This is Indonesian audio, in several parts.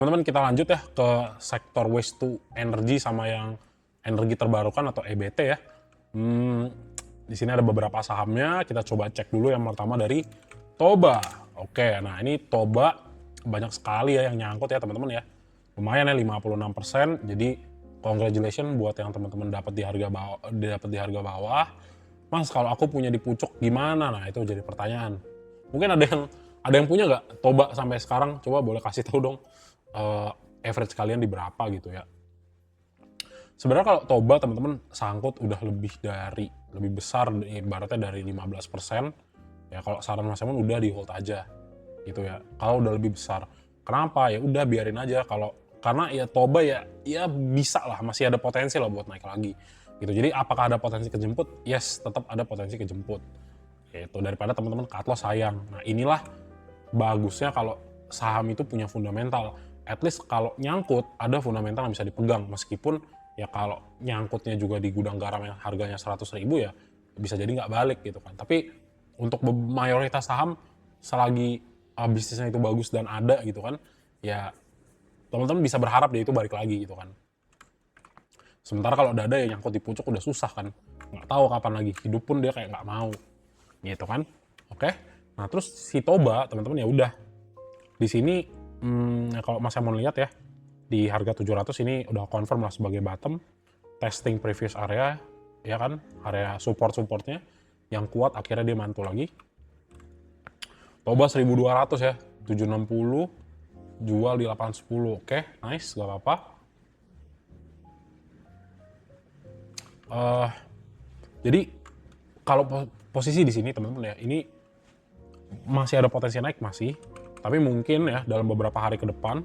Teman-teman, kita lanjut ya ke sektor waste to energy sama yang energi terbarukan atau EBT ya. Di sini ada beberapa sahamnya, kita coba cek dulu. Yang pertama dari Toba. Oke, nah ini Toba banyak sekali ya yang nyangkut ya teman-teman ya. Lumayan ya 56%. Jadi congratulations buat yang teman-teman dapat di harga bawah. Mas, kalau aku punya di pucuk gimana? Nah, itu jadi pertanyaan. Mungkin ada yang punya nggak Toba sampai sekarang? Coba boleh kasih tahu dong. Average kalian di berapa gitu ya. Sebenarnya kalau Toba teman-teman sangkut udah lebih besar, ibaratnya dari 15%. Ya kalau saran Mas Emon udah di hold aja gitu ya. Kalau udah lebih besar. Kenapa? Ya udah biarin aja. Karena ya Toba ya bisa lah, masih ada potensi lah buat naik lagi gitu. Jadi apakah ada potensi kejemput? Yes, tetap ada potensi kejemput. Gitu, daripada teman-teman cut loss sayang. Nah, inilah bagusnya kalau saham itu punya fundamental. At least kalau nyangkut ada fundamental yang bisa dipegang, meskipun ya kalau nyangkutnya juga di gudang garam yang harganya 100.000 ya bisa jadi nggak balik gitu kan. Tapi untuk mayoritas saham selagi bisnisnya itu bagus dan ada gitu kan, ya teman-teman bisa berharap dia itu balik lagi gitu kan. Sementara kalau udah ada ya nyangkut di pucuk udah susah kan, nggak tahu kapan lagi, hidup pun dia kayak nggak mau gitu kan. Oke, nah terus si Toba teman-teman ya udah di sini. Kalau Mas mau lihat ya, di harga 700 ini udah confirm lah sebagai bottom, testing previous area, ya kan, area supportnya yang kuat, akhirnya dia mantul lagi. Toba 1200 ya, 760, jual di 810, oke, nice, gak apa-apa. Jadi kalau posisi di sini teman-teman ya, ini masih ada potensi naik masih, tapi mungkin ya dalam beberapa hari ke depan,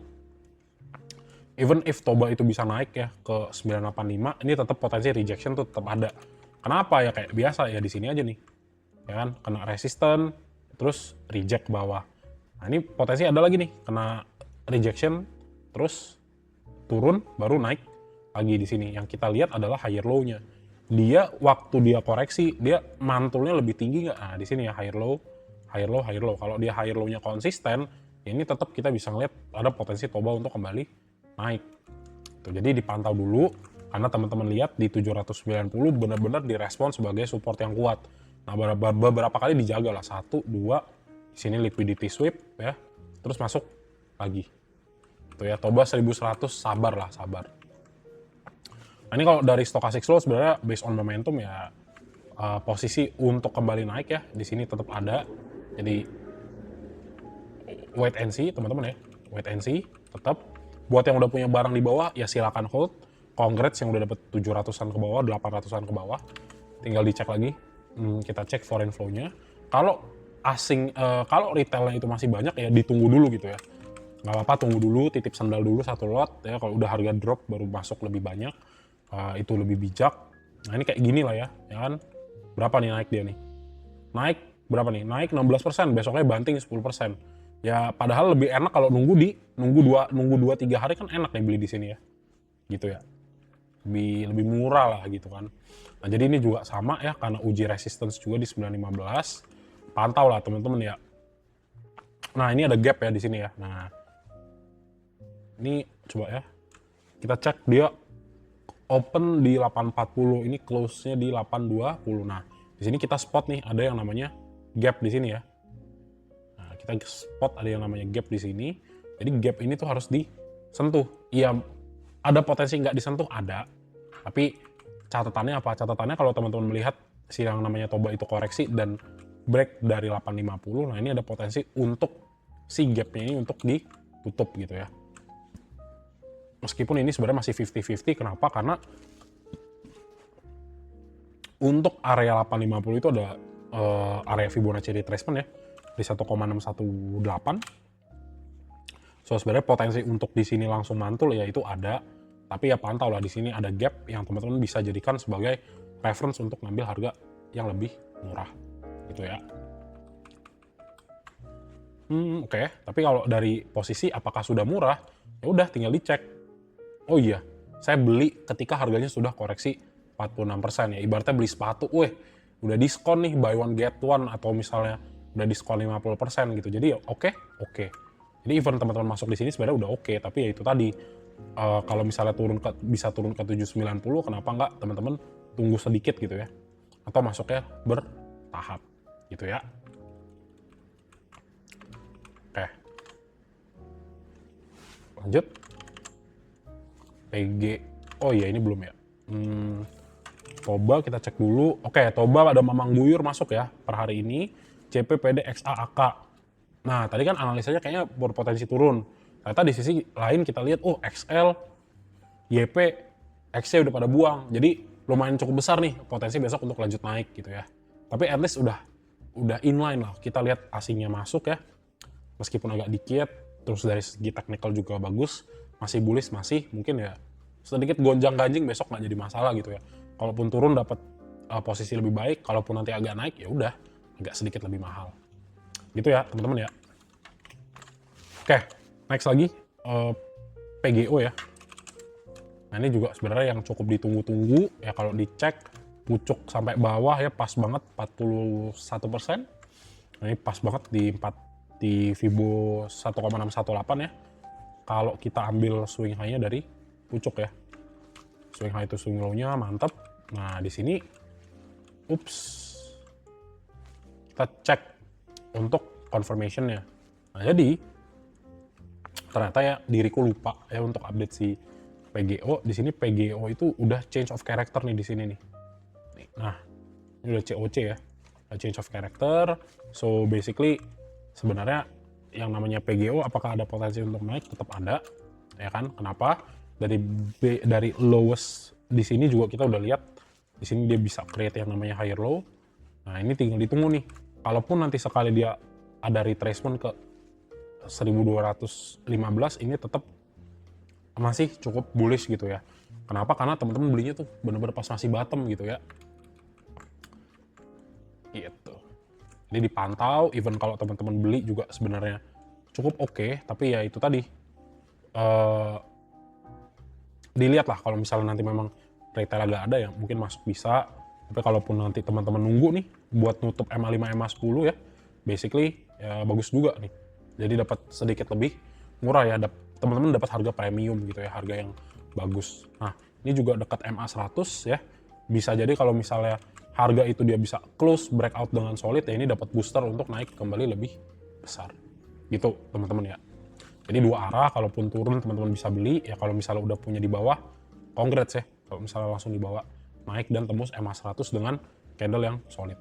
even if Toba itu bisa naik ya ke 985, ini tetap potensi rejection tuh tetap ada. Kenapa ya? Kayak biasa ya di sini aja nih, ya kan, kena resisten, terus reject ke bawah. Nah ini potensi ada lagi nih, kena rejection, terus turun, baru naik lagi di sini. Yang kita lihat adalah higher low-nya. Dia waktu dia koreksi, dia mantulnya lebih tinggi nggak? Nah di sini ya higher low. Kalau dia higher low-nya konsisten, ya ini tetap kita bisa ngeliat ada potensi Toba untuk kembali naik. Tuh, jadi dipantau dulu, karena teman-teman lihat di 790 benar-benar direspon sebagai support yang kuat. Nah beberapa kali dijaga lah, 1, 2, di sini liquidity sweep ya, terus masuk lagi. Tuh ya, Toba 1100, sabar. Nah ini kalau dari stochastic slow sebenarnya based on momentum ya, posisi untuk kembali naik ya di sini tetap ada. Jadi wait and see teman-teman ya, wait and see tetap. Buat yang udah punya barang di bawah ya silakan hold. Congrats yang udah dapet 700-an ke bawah, 800-an ke bawah. Tinggal dicek lagi. Kita cek foreign flow-nya. Kalau kalau retailnya itu masih banyak ya ditunggu dulu gitu ya. Nggak apa-apa, tunggu dulu, titip sandal dulu 1 lot ya. Kalau udah harga drop baru masuk lebih banyak, itu lebih bijak. Nah ini kayak gini lah ya kan. Berapa nih naik dia nih? Naik berapa nih? Naik 16%, besoknya banting 10%. Ya padahal lebih enak kalau nunggu 2-3 hari kan enak nih beli di sini ya. Gitu ya. Lebih murah lah gitu kan. Nah, jadi ini juga sama ya, karena uji resistance juga di 915. Pantau lah teman-teman ya. Nah, ini ada gap ya di sini ya. Nah, ini coba ya. Kita cek dia open di 840, ini close-nya di 820. Nah, di sini kita spot nih ada yang namanya gap di sini ya. Nah, kita spot ada yang namanya gap di sini. Jadi gap ini tuh harus disentuh. Iya, ada potensi nggak disentuh, ada. Tapi catatannya apa? Catatannya kalau teman-teman melihat si yang namanya Toba itu koreksi dan break dari 850, nah ini ada potensi untuk si gapnya ini untuk ditutup gitu ya. Meskipun ini sebenarnya masih 50-50, kenapa? Karena untuk area 850 itu ada area Fibonacci retracement ya di 1,618. So sebenarnya potensi untuk di sini langsung mantul ya itu ada, tapi ya pantau lah di sini ada gap yang teman-teman bisa jadikan sebagai reference untuk ngambil harga yang lebih murah gitu ya. Oke. Tapi kalau dari posisi apakah sudah murah, ya udah tinggal dicek. Oh iya, saya beli ketika harganya sudah koreksi 46% ya. Ibaratnya beli sepatu, udah diskon nih, buy one get one, atau misalnya udah diskon 50% gitu. Jadi ya oke. Jadi even teman-teman masuk di sini sebenarnya udah oke, tapi ya itu tadi kalau misalnya bisa turun ke 790, kenapa nggak teman-teman tunggu sedikit gitu ya, atau masuknya bertahap gitu ya. Oke, lanjut. PG, oh iya ini belum ya. Toba kita cek dulu. Oke, Toba ada Mamang Guyur masuk ya per hari ini. CP, PD, XA, AK. Nah, tadi kan analisanya kayaknya berpotensi turun. Ternyata di sisi lain kita lihat, oh XL, YP, XC udah pada buang. Jadi lumayan cukup besar nih potensi besok untuk lanjut naik gitu ya. Tapi at least udah inline lah. Kita lihat asingnya masuk ya. Meskipun agak dikit, terus dari segi technical juga bagus, masih bullish, masih mungkin ya sedikit gonjang-ganjing besok nggak jadi masalah gitu ya. Kalaupun turun dapat posisi lebih baik, kalaupun nanti agak naik ya udah agak sedikit lebih mahal. Gitu ya teman-teman ya. Oke, next lagi PGO ya. Nah ini juga sebenarnya yang cukup ditunggu-tunggu ya, kalau dicek pucuk sampai bawah ya pas banget 41%. Nah, ini pas banget di Fibo 1,618 ya. Kalau kita ambil swing high-nya dari pucuk ya. Swing high to swing low-nya mantap. Nah, di sini kita cek untuk confirmation-nya. Nah, jadi ternyata ya diriku lupa ya untuk update si PGO. Di sini PGO itu udah change of character nih di sini nih. Nah, ini udah COC ya. Change of character. So basically sebenarnya yang namanya PGO apakah ada potensi untuk naik, tetap ada. Ya kan? Kenapa? Dari lowest di sini juga kita udah lihat di sini dia bisa create yang namanya higher low. Nah, ini tinggal ditunggu nih. Kalaupun nanti sekali dia ada retracement ke 1215, ini tetap masih cukup bullish gitu ya. Kenapa? Karena teman-teman belinya tuh bener-bener pas masih bottom gitu ya. Gitu. Ini dipantau, even kalau teman-teman beli juga sebenarnya cukup oke, tapi ya itu tadi dilihat lah kalau misalnya nanti memang retail agak ada ya mungkin masuk bisa. Tapi kalaupun nanti teman-teman nunggu nih buat nutup MA5 MA10 ya, basically ya bagus juga nih. Jadi dapat sedikit lebih murah ya, teman-teman dapat harga premium gitu ya, harga yang bagus. Nah, ini juga dekat MA100 ya. Bisa jadi kalau misalnya harga itu dia bisa close breakout dengan solid ya, ini dapat booster untuk naik kembali lebih besar. Gitu, teman-teman ya. Jadi dua arah, kalaupun turun teman-teman bisa beli, ya kalau misalnya udah punya di bawah, congrats ya. Kalau misalnya langsung di bawah, naik dan tembus MA100 dengan candle yang solid.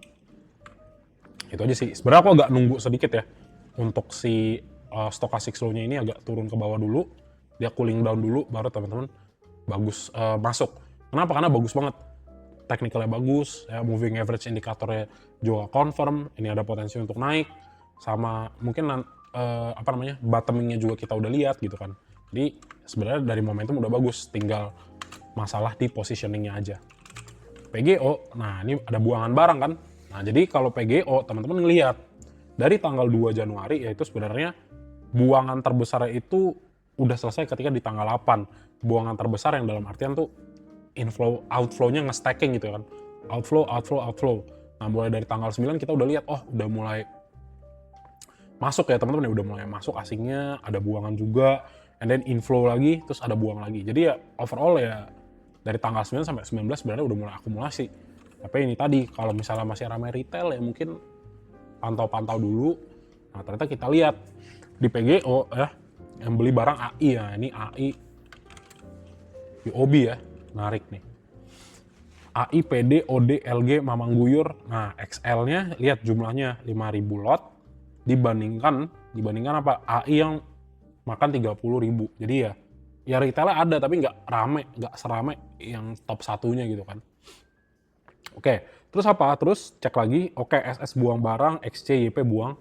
Itu aja sih. Sebenarnya aku agak nunggu sedikit ya, untuk si stochastic slow-nya ini agak turun ke bawah dulu, dia cooling down dulu, baru teman-teman bagus masuk. Kenapa? Karena bagus banget. Technicalnya bagus, ya, moving average indikatornya juga confirm, ini ada potensi untuk naik, sama mungkin bottomingnya juga kita udah lihat gitu kan. Jadi sebenarnya dari momentum udah bagus, tinggal masalah di positioningnya aja. PGO, nah ini ada buangan barang kan. Nah jadi kalau PGO teman-teman ngelihat dari tanggal 2 Januari yaitu sebenarnya buangan terbesar itu udah selesai ketika di tanggal 8. Buangan terbesar yang dalam artian tuh outflow-nya nge-stacking gitu kan. Outflow. Nah mulai dari tanggal 9 kita udah lihat, oh udah mulai masuk ya teman-teman ya, udah mulai masuk asingnya, ada buangan juga, and then inflow lagi, terus ada buang lagi. Jadi ya overall ya dari tanggal 9 sampai 19 sebenarnya udah mulai akumulasi. Tapi ini tadi kalau misalnya masih ramai retail ya mungkin pantau-pantau dulu. Nah ternyata kita lihat di PGO ya, yang beli barang AI ya, ini AI UOB ya, menarik nih. AI, PD, OD, LG, Mamang Guyur. Nah XL-nya lihat jumlahnya 5.000 lot. Dibandingkan apa? AI yang makan 30.000. Jadi ya retailnya ada tapi nggak serame yang top satunya gitu kan. Oke, terus apa? Terus cek lagi, oke SS buang barang, XC, YP buang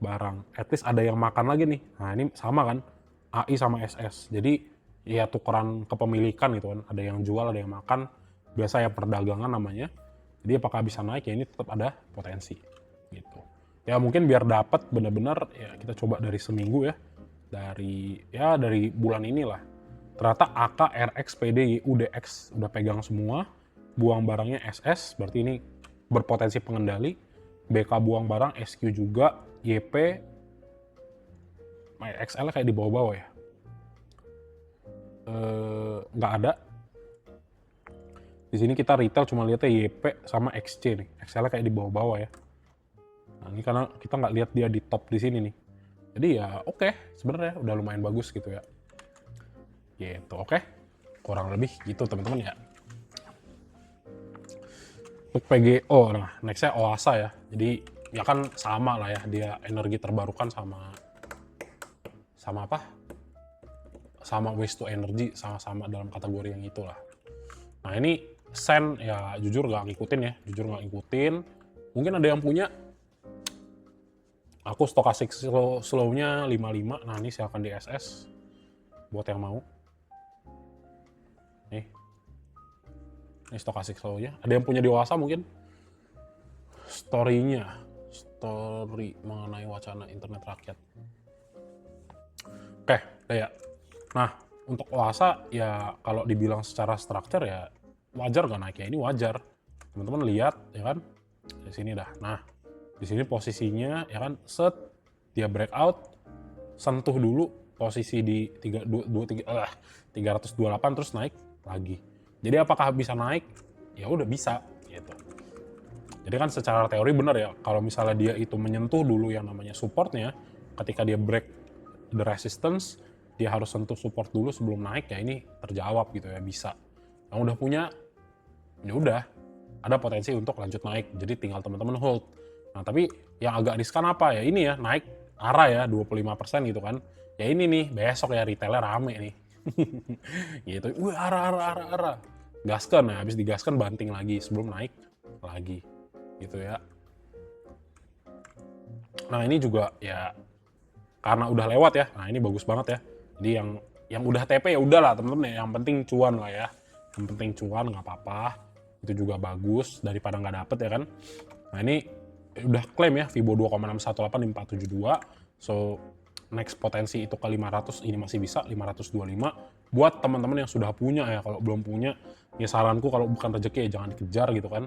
barang. At least ada yang makan lagi nih. Nah ini sama kan, AI sama SS. Jadi ya tukeran kepemilikan gitu kan. Ada yang jual, ada yang makan. Biasa ya perdagangan namanya. Jadi apakah bisa naik ya ini tetap ada potensi gitu. Ya mungkin biar dapat benar-benar ya kita coba dari seminggu ya. Dari bulan inilah. Ternyata AK, RX, PD, YU, DX udah pegang semua. Buang barangnya SS, berarti ini berpotensi pengendali. BK buang barang, SQ juga, YP XL kayak di bawah-bawah ya. Nggak ada. Di sini kita retail cuma lihatnya YP sama XC nih. XL kayak di bawah-bawah ya. Nah, ini karena kita nggak lihat dia di top di sini nih. Jadi ya oke, sebenarnya udah lumayan bagus gitu ya. Gitu, oke. Kurang lebih gitu teman-teman ya. Untuk PGO, nah nextnya Oasa ya. Jadi ya kan sama lah ya, dia energi terbarukan sama apa? Sama waste to energy, sama-sama dalam kategori yang itulah. Nah ini Sen ya jujur nggak ngikutin ya, Mungkin ada yang punya. Aku stokastik slow-nya 55. Nah ini silahkan di SS buat yang mau. Nih. Ini stokastik slow-nya. Ada yang punya di Oasa mungkin? Story mengenai wacana internet rakyat. Oke, ya. Nah, untuk Oasa ya kalau dibilang secara structure ya wajar nggak naik ya, ini wajar. Teman-teman lihat ya kan? Di sini dah. Nah, di sini posisinya ya kan dia breakout, sentuh dulu posisi di 328 terus naik lagi. Jadi apakah bisa naik? Ya udah bisa gitu. Jadi kan secara teori benar ya, kalau misalnya dia itu menyentuh dulu yang namanya supportnya, ketika dia break the resistance, dia harus sentuh support dulu sebelum naik, ya ini terjawab gitu ya, bisa. Yang udah punya, ya udah, ada potensi untuk lanjut naik, jadi tinggal teman-teman hold. Nah tapi yang agak riskan apa ya, ini ya, naik arah ya 25% gitu kan. Ya ini nih, besok ya retailnya rame nih. Gitu, arah. Gaskan ya, habis digaskan banting lagi sebelum naik lagi. Gitu ya. Nah ini juga ya karena udah lewat ya. Nah ini bagus banget ya. Jadi yang udah TP ya udahlah temen-temen ya. Yang penting cuan lah ya. Yang penting cuan nggak apa-apa. Itu juga bagus daripada nggak dapet ya kan. Nah ini udah klaim ya Fibo 2,618 di 472. So next potensi itu ke 500 ini masih bisa 525. Buat teman-teman yang sudah punya ya. Kalau belum punya ya saranku kalau bukan rezeki ya jangan dikejar gitu kan.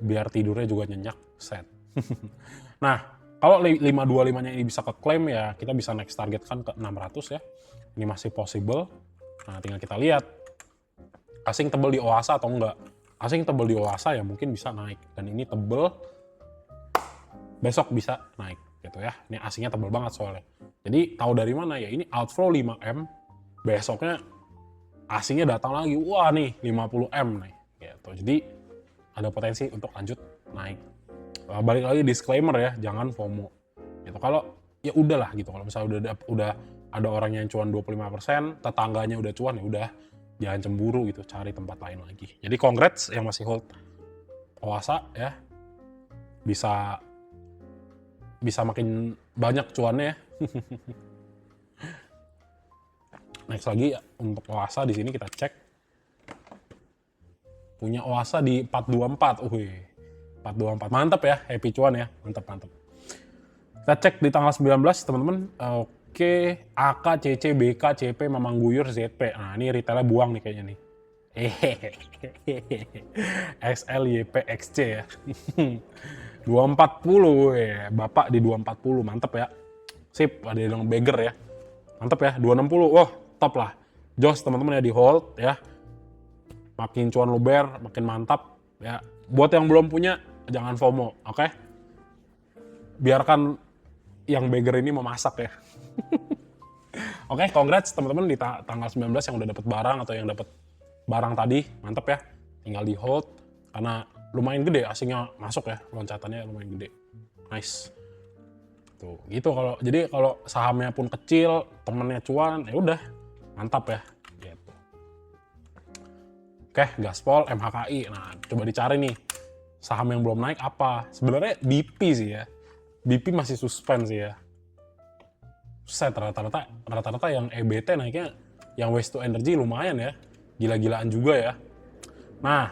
Biar tidurnya juga nyenyak, set. Nah, kalau 525-nya ini bisa keklaim ya, kita bisa next target kan ke 600 ya. Ini masih possible. Nah, tinggal kita lihat. Asing tebel di Oasa atau enggak. Asing tebel di Oasa ya mungkin bisa naik. Dan ini tebel, besok bisa naik gitu ya. Ini asingnya tebel banget soalnya. Jadi, tahu dari mana ya? Ini outflow 5M, besoknya asingnya datang lagi. Wah nih, 50M nih. Gitu. Jadi, ada potensi untuk lanjut naik. Balik lagi disclaimer ya, jangan FOMO. Gitu. Kalau ya udahlah gitu. Kalau misalnya udah ada orang yang cuan 25%, tetangganya udah cuan ya udah jangan cemburu gitu, cari tempat lain lagi. Jadi congrats yang masih hold Oasa ya. Bisa makin banyak cuannya ya. Next lagi ya, untuk Oasa di sini kita cek. Punya Oasa di 424. 424. Mantap ya, happy cuan ya. Mantap. Kita cek di tanggal 19, teman-teman. Oke, AK, CC, BK, CP, Mamang Guyur, ZP. Nah, ini retailnya buang nih kayaknya nih. XL, YP, XC ya. 240 ya. Bapak di 240, mantap ya. Sip, ada yang beggar ya. Mantap ya, 260. Wah, top lah. Jos teman-teman ya di hold ya. Makin cuan luber, makin mantap ya. Buat yang belum punya, jangan FOMO, oke? Biarkan yang beggar ini memasak ya. Oke, congrats teman-teman di tanggal 19 yang udah dapat barang atau yang dapat barang tadi, mantap ya. Tinggal di hold karena lumayan gede asingnya masuk ya, loncatannya lumayan gede. Nice. Tuh, gitu kalau sahamnya pun kecil, temennya cuan, ya udah mantap ya. Oke, Gaspol, MHKI. Nah, coba dicari nih saham yang belum naik apa. Sebenarnya BP sih ya. BP masih suspend sih ya. Set rata-rata yang EBT naiknya, yang waste to energy lumayan ya. Gila-gilaan juga ya. Nah,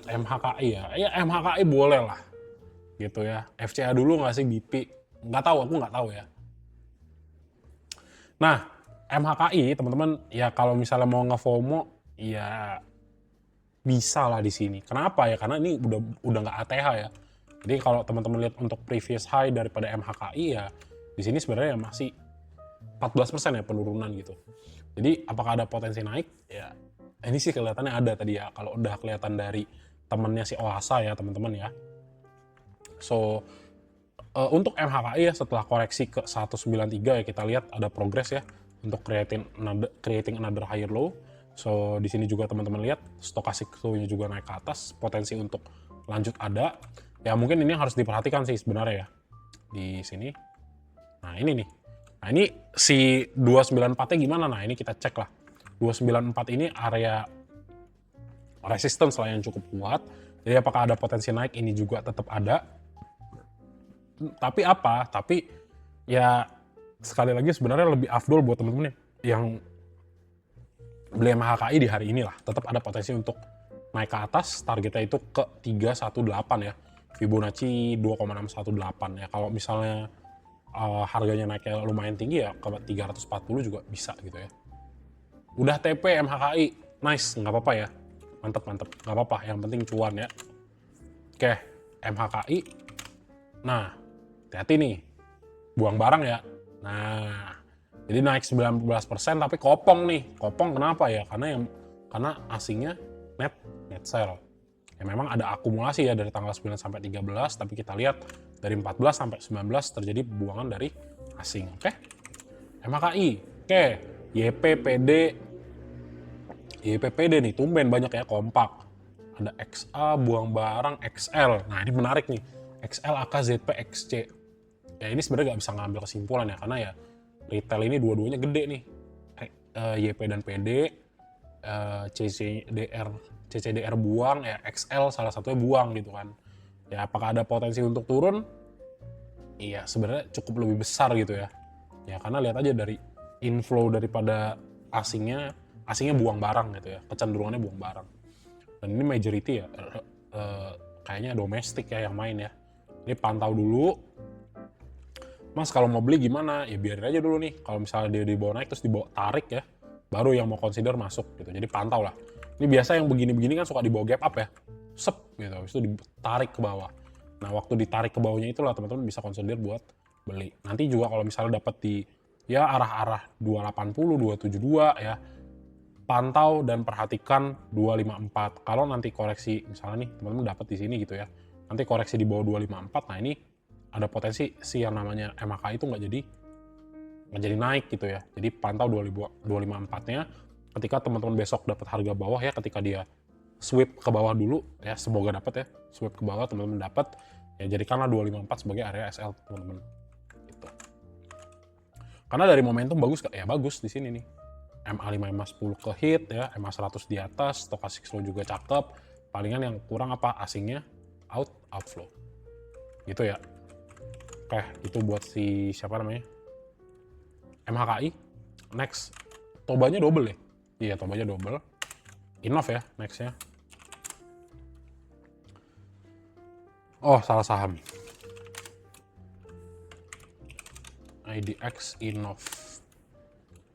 MHKI ya. Ya MHKI boleh lah. Gitu ya. FCA dulu nggak sih BP? Nggak tahu, aku nggak tahu ya. Nah, MHKI teman-teman ya kalau misalnya mau nge-FOMO ya bisa lah di sini. Kenapa ya? Karena ini udah nggak ATH ya. Jadi kalau teman-teman lihat untuk previous high daripada MHKI ya di sini sebenarnya masih 14% ya penurunan gitu. Jadi apakah ada potensi naik? Ya ini sih kelihatannya ada tadi ya, kalau udah kelihatan dari temennya si Oasa ya teman-teman ya. So untuk MHKI ya setelah koreksi ke 193 ya kita lihat ada progres ya untuk creating another higher low. So di sini juga teman-teman lihat stochastic flow-nya juga naik ke atas, potensi untuk lanjut ada. Ya mungkin ini harus diperhatikan sih sebenarnya ya di sini. Nah ini nih. Nah ini si 294-nya gimana? Nah ini kita cek lah. 294 ini area resistance lah yang cukup kuat. Jadi apakah ada potensi naik? Ini juga tetap ada. Tapi apa? Tapi ya sekali lagi sebenarnya lebih afdol buat temen-temen yang beli MHKI di hari ini lah. Tetap ada potensi untuk naik ke atas, targetnya itu ke 318 ya. Fibonacci 2,618 ya. Kalau misalnya harganya naiknya lumayan tinggi ya ke 340 juga bisa gitu ya. Udah TP MHKI, nice, nggak apa-apa ya. Mantep, nggak apa-apa, yang penting cuan ya. Oke, MHKI. Nah, hati-hati nih, buang barang ya. Nah, jadi naik 19% tapi kopong nih. Kopong kenapa ya? Karena asingnya net sell. Ya memang ada akumulasi ya dari tanggal 9 sampai 13, tapi kita lihat dari 14 sampai 19 terjadi buangan dari asing. Oke. MHKI. Oke. YPPD nih, tumben banyak ya, kompak. Ada XA, buang barang, XL. Nah, ini menarik nih. XL, AK, ZP, XC. Ya ini sebenarnya nggak bisa ngambil kesimpulan ya, karena ya retail ini dua-duanya gede nih. YP dan PD, CCDR buang, ya XL salah satunya buang gitu kan. Ya apakah ada potensi untuk turun? Iya sebenarnya cukup lebih besar gitu ya. Ya karena lihat aja dari inflow daripada asingnya buang barang gitu ya, kecenderungannya buang barang. Dan ini majority ya, kayaknya domestik ya yang main ya. Ini pantau dulu. Mas kalau mau beli gimana? Ya biarin aja dulu nih. Kalau misalnya dia dibawa naik terus dibawa tarik ya, baru yang mau consider masuk gitu. Jadi pantau lah. Ini biasa yang begini-begini kan suka dibawa gap up ya. Sep gitu, habis itu ditarik ke bawah. Nah waktu ditarik ke bawahnya itulah teman-teman bisa consider buat beli. Nanti juga kalau misalnya dapat di ya arah-arah 280, 272 ya, pantau dan perhatikan 254. Kalau nanti koreksi misalnya nih teman-teman dapat di sini gitu ya, nanti koreksi di bawah 254, nah ini ada potensi si yang namanya MAK itu nggak jadi naik gitu ya. Jadi pantau 254-nya. Ketika teman-teman besok dapat harga bawah ya, ketika dia sweep ke bawah dulu ya, semoga dapat ya, sweep ke bawah teman-teman dapat ya, jadikanlah 254 sebagai area SL teman-teman. Gitu. Karena dari momentum bagus ya, bagus di sini nih. MA5, MA10 ke hit ya, MA100 di atas, stochastic slow juga cakep. Palingan yang kurang apa? Asingnya outflow. Gitu ya. Oke, itu buat si siapa namanya? MHKI. Next, Tobanya double ya? Iya, Tobanya double. Innov ya, next-nya. Oh, salah saham. IDX Innov.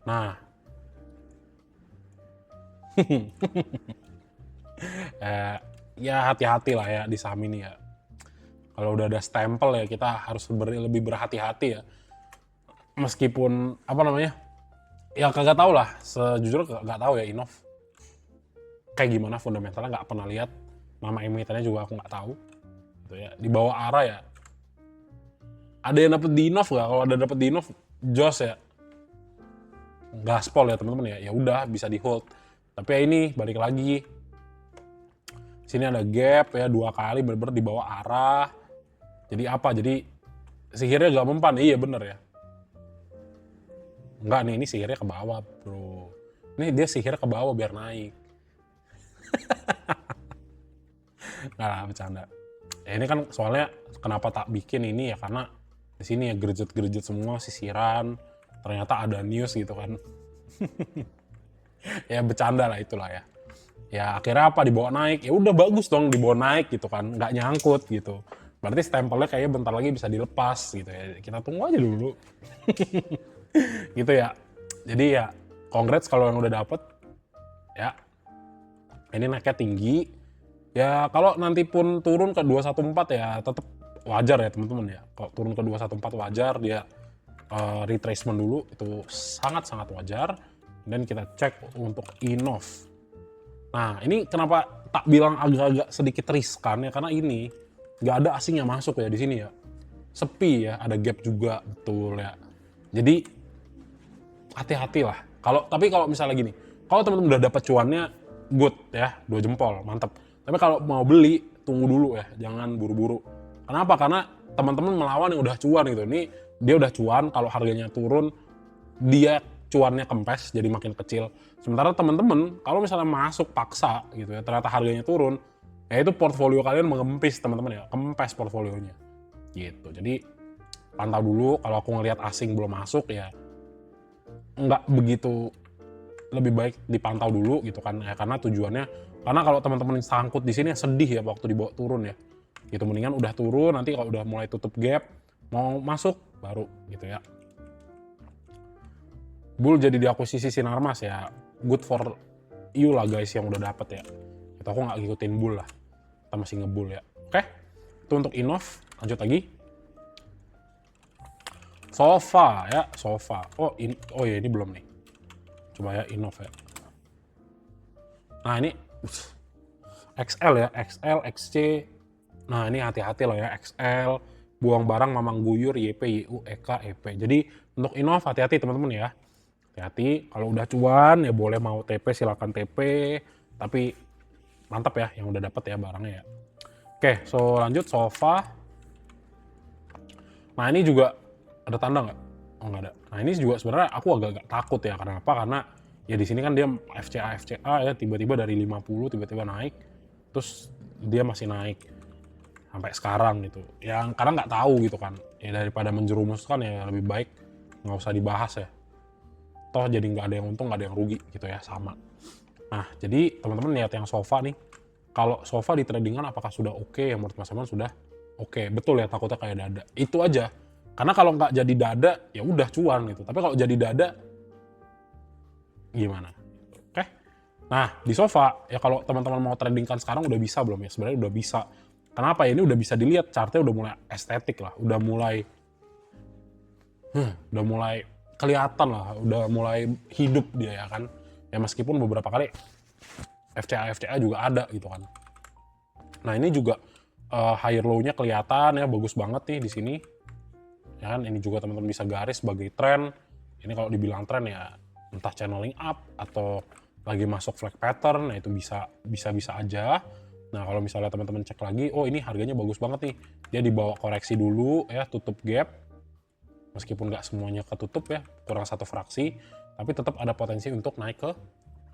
Nah. Ya hati-hati lah ya di saham ini ya. Kalau udah ada stempel ya kita harus lebih berhati-hati ya. Meskipun apa namanya, ya kagak tahu lah, sejujurnya kagak tahu ya Innov kayak gimana fundamentalnya, nggak pernah lihat, nama emitennya juga aku nggak tahu gitu ya. Di bawah ARA ya, ada yang dapet di Innov nggak? Kalau ada dapet di Innov, jos ya, gaspol ya teman-teman ya, ya udah bisa di hold. Tapi ya ini balik lagi, sini ada gap ya 2 kali bener-bener di bawah ARA. Jadi apa? Jadi sihirnya gak mempan, iya bener ya. Enggak nih, ini sihirnya ke bawah bro. Ini dia sihirnya ke bawah biar naik. Nggak lah, bercanda. Ya ini kan soalnya kenapa tak bikin ini ya, karena di sini ya gerjet-gerjet semua sisiran. Ternyata ada news gitu kan. Ya bercanda lah itulah ya. Ya akhirnya apa, dibawa naik. Ya udah bagus dong dibawa naik gitu kan, nggak nyangkut gitu. Berarti stempelnya kayaknya bentar lagi bisa dilepas gitu ya. Kita tunggu aja dulu. Gitu ya. Jadi ya congrats kalau yang udah dapet. Ya. Ini naiknya tinggi. Ya kalau nanti pun turun ke 214 ya tetap wajar ya teman-teman ya. Kalau turun ke 214 wajar, dia retracement dulu itu sangat-sangat wajar. Dan kita cek untuk Inov. Nah ini kenapa tak bilang agak-agak sedikit riskan ya, karena ini nggak ada asing yang masuk ya di sini ya. Sepi ya, ada gap juga, betul ya. Jadi hati-hati lah. Tapi kalau misalnya gini, kalau teman-teman udah dapat cuannya, good ya, 2 jempol, mantap. Tapi kalau mau beli, tunggu dulu ya, jangan buru-buru. Kenapa? Karena teman-teman melawan yang udah cuan gitu. Ini dia udah cuan, kalau harganya turun, dia cuannya kempes, jadi makin kecil. Sementara teman-teman, kalau misalnya masuk paksa gitu ya, ternyata harganya turun, ya itu portfolio kalian mengempis teman-teman ya, kempes portfolionya. Gitu. Jadi pantau dulu, kalau aku ngelihat asing belum masuk ya nggak begitu, lebih baik dipantau dulu gitu kan ya, karena tujuannya, karena kalau teman-teman sangkut di sini sedih ya waktu dibawa turun ya. Gitu, mendingan udah turun, nanti kalau udah mulai tutup gap mau masuk baru gitu ya. Bull jadi diakuisisi Sinarmas ya, good for you lah guys yang udah dapet ya. Itu aku nggak ngikutin bull lah, kita masih ngebull ya. Oke, itu untuk Inov. Lanjut lagi. Sofa ya, Sofa. Oh ya ini belum nih. Coba ya Inov ya. Nah ini XL ya, XL, XC. Nah ini hati-hati lah ya, XL, buang barang, mamang guyur, YP, YU, EK, EP. Jadi untuk Inov hati-hati teman-teman ya. Hati-hati, kalau udah cuan ya boleh mau TP silakan TP, tapi mantap ya yang udah dapet ya barangnya ya. Oke, so lanjut Sofa. Nah ini juga ada tanda nggak? Oh nggak ada. Nah ini juga sebenarnya aku agak-agak takut ya, karena apa? Karena ya di sini kan dia FCA ya, tiba-tiba dari 50 tiba-tiba naik, terus dia masih naik sampai sekarang gitu. Yang karena nggak tahu gitu kan. Ya daripada menjerumuskan ya lebih baik nggak usah dibahas ya. Toh jadi nggak ada yang untung, nggak ada yang rugi gitu ya, sama. Nah jadi teman-teman lihat yang Sofa nih, kalau Sofa di tradingan apakah sudah oke? Yang menurut Mas Aman sudah oke. Betul ya, takutnya kayak dada itu aja, karena kalau nggak jadi dada ya udah cuan gitu, tapi kalau jadi dada gimana? Oke, nah di Sofa ya kalau teman-teman mau tradingkan sekarang udah bisa belum ya? Sebenarnya udah bisa. Kenapa ya? Ini udah bisa dilihat chartnya udah mulai estetik lah, udah mulai kelihatan lah, udah mulai hidup dia ya kan. Ya meskipun beberapa kali FCA juga ada gitu kan. Nah ini juga higher low-nya kelihatan ya, bagus banget nih di sini. Ya kan, ini juga teman-teman bisa garis sebagai tren. Ini kalau dibilang tren ya entah channeling up atau lagi masuk flag pattern, nah itu bisa aja. Nah kalau misalnya teman-teman cek lagi, oh ini harganya bagus banget nih, dia dibawa koreksi dulu ya, tutup gap. Meskipun nggak semuanya ketutup ya, kurang satu fraksi, tapi tetap ada potensi untuk naik ke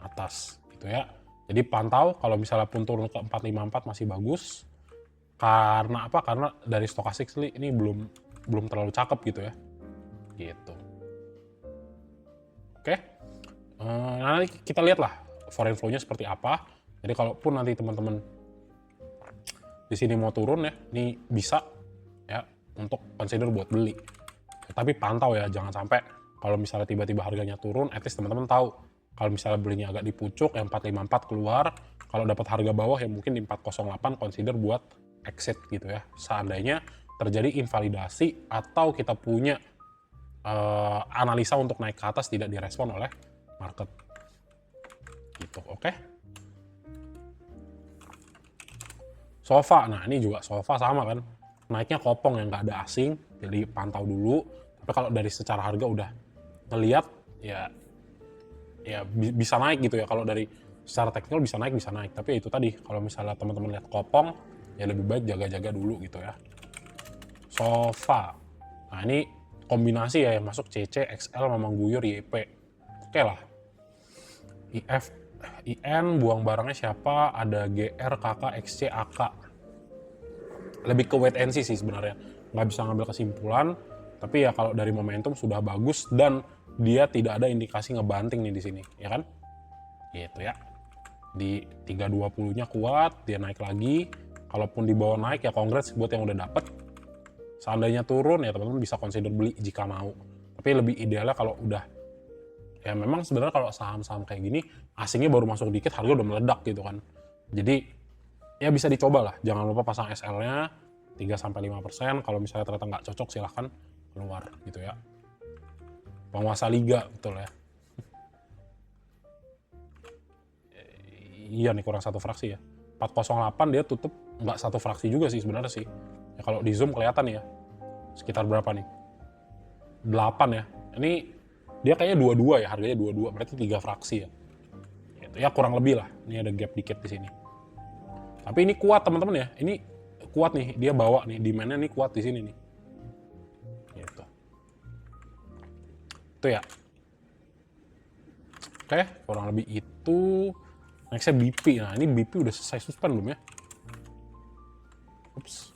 atas gitu ya. Jadi pantau, kalau misalnya pun turun ke 454 masih bagus. Karena apa? Karena dari stochastic ini belum terlalu cakep gitu ya. Gitu. Oke. Nanti kita lihat lah foreign flow-nya seperti apa. Jadi kalaupun nanti teman-teman di sini mau turun ya, ini bisa ya untuk consider buat beli. Tapi pantau ya, jangan sampai kalau misalnya tiba-tiba harganya turun, at least teman-teman tahu. Kalau misalnya belinya agak di pucuk, yang 454 keluar, kalau dapat harga bawah yang mungkin di 408 consider buat exit gitu ya. Seandainya terjadi invalidasi atau kita punya analisa untuk naik ke atas tidak direspon oleh market. Gitu, oke. Sofa, nah ini juga Sofa sama kan. Naiknya kopong yang nggak ada asing, jadi pantau dulu. Tapi kalau dari secara harga udah ngeliat ya bisa naik gitu ya. Kalau dari secara teknikal bisa naik. Tapi itu tadi, kalau misalnya teman-teman lihat kopong ya lebih baik jaga-jaga dulu gitu ya. Sofa, nah ini kombinasi ya yang masuk CC, XL, Mamang Guyur, YP. Oke lah. IF, IN, buang barangnya siapa? Ada GR, KK, XC, AK. Lebih ke wait and see sih sebenarnya, nggak bisa ngambil kesimpulan, tapi ya kalau dari momentum sudah bagus dan dia tidak ada indikasi ngebanting nih di sini, ya kan? Gitu ya. Di 320-nya kuat, dia naik lagi. Kalaupun di bawah naik ya congrats buat yang udah dapet. Seandainya turun ya teman-teman bisa consider beli jika mau. Tapi lebih idealnya kalau udah, ya memang sebenarnya kalau saham-saham kayak gini asingnya baru masuk dikit harga udah meledak gitu kan. Jadi ya bisa dicoba lah, jangan lupa pasang SL-nya, 3-5%. Kalau misalnya ternyata nggak cocok silahkan keluar gitu ya. Penguasa liga betul ya. Iya nih kurang satu fraksi ya. 408 dia tutup nggak satu fraksi juga sih sebenarnya sih. Ya kalau di zoom kelihatan ya. Sekitar berapa nih? 8 ya. Ini dia kayaknya 22 ya, harganya 22, berarti 3 fraksi ya. Gitu. Ya kurang lebih lah. Ini ada gap dikit di sini. Tapi ini kuat teman-teman ya. Ini kuat nih, dia bawa nih, demand-nya nih kuat di sini nih. Gitu. Itu ya. Oke, kurang lebih itu. Nextnya BP. Nah ini BP udah selesai suspend belum ya? Ups.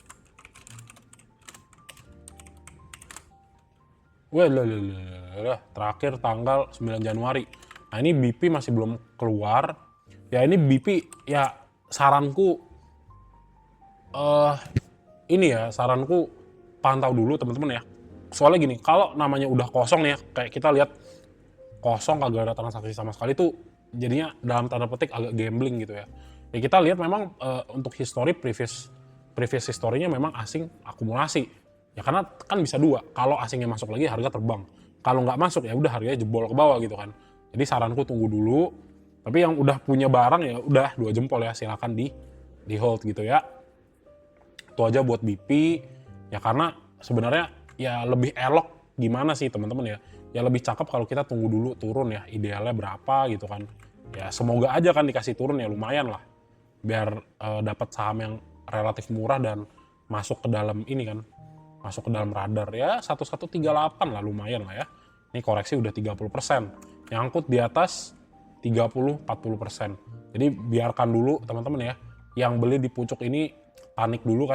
Wah, terakhir tanggal 9 Januari. Nah ini BP masih belum keluar. Ya ini BP ya saranku saranku pantau dulu teman-teman ya. Soalnya gini, kalau namanya udah kosong nih ya, kayak kita lihat kosong kagak ada transaksi sama sekali tuh jadinya dalam tanda petik agak gambling gitu ya. Ya kita lihat memang untuk history previous historinya memang asing akumulasi. Ya karena kan bisa dua, kalau asingnya masuk lagi harga terbang. Kalau nggak masuk ya udah harganya jebol ke bawah gitu kan. Jadi saranku tunggu dulu. Tapi yang udah punya barang ya udah 2 jempol ya, silakan di hold gitu ya. Itu aja buat BP ya, karena sebenarnya ya lebih elok gimana sih teman-teman ya. Ya lebih cakep kalau kita tunggu dulu turun ya, idealnya berapa gitu kan. Ya semoga aja kan dikasih turun ya, lumayan lah. Biar dapat saham yang relatif murah dan masuk ke dalam ini kan. Masuk ke dalam radar ya 1138 lah, lumayan lah ya. Ini koreksi udah 30%. Nyangkut di atas 30-40%. Jadi biarkan dulu teman-teman ya. Yang beli di pucuk ini panik dulu,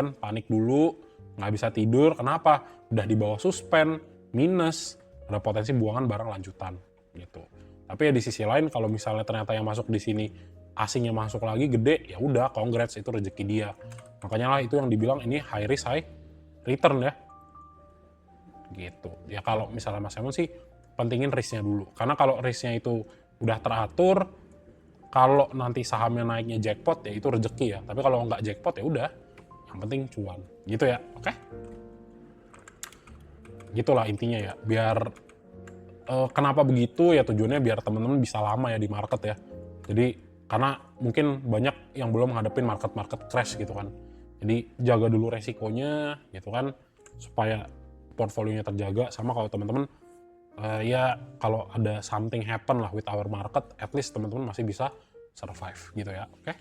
nggak bisa tidur. Kenapa? Udah di bawah suspend, minus, ada potensi buangan barang lanjutan gitu. Tapi ya di sisi lain kalau misalnya ternyata yang masuk di sini asingnya masuk lagi gede, ya udah congrats, itu rezeki dia. Makanya lah itu yang dibilang ini high risk high return ya. Gitu. Ya kalau misalnya Mas Simon sih pentingin risknya dulu. Karena kalau risknya itu udah teratur, kalau nanti sahamnya naiknya jackpot ya itu rezeki ya. Tapi kalau nggak jackpot ya udah, yang penting cuan. Gitu ya, oke? Gitulah intinya ya. Biar kenapa begitu ya, tujuannya biar teman-teman bisa lama ya di market ya. Jadi karena mungkin banyak yang belum ngadepin market crash gitu kan. Jadi jaga dulu resikonya gitu kan, supaya portfolionya terjaga. Sama kalau teman-teman ya kalau ada something happen lah with our market, at least teman-teman masih bisa survive gitu ya, oke?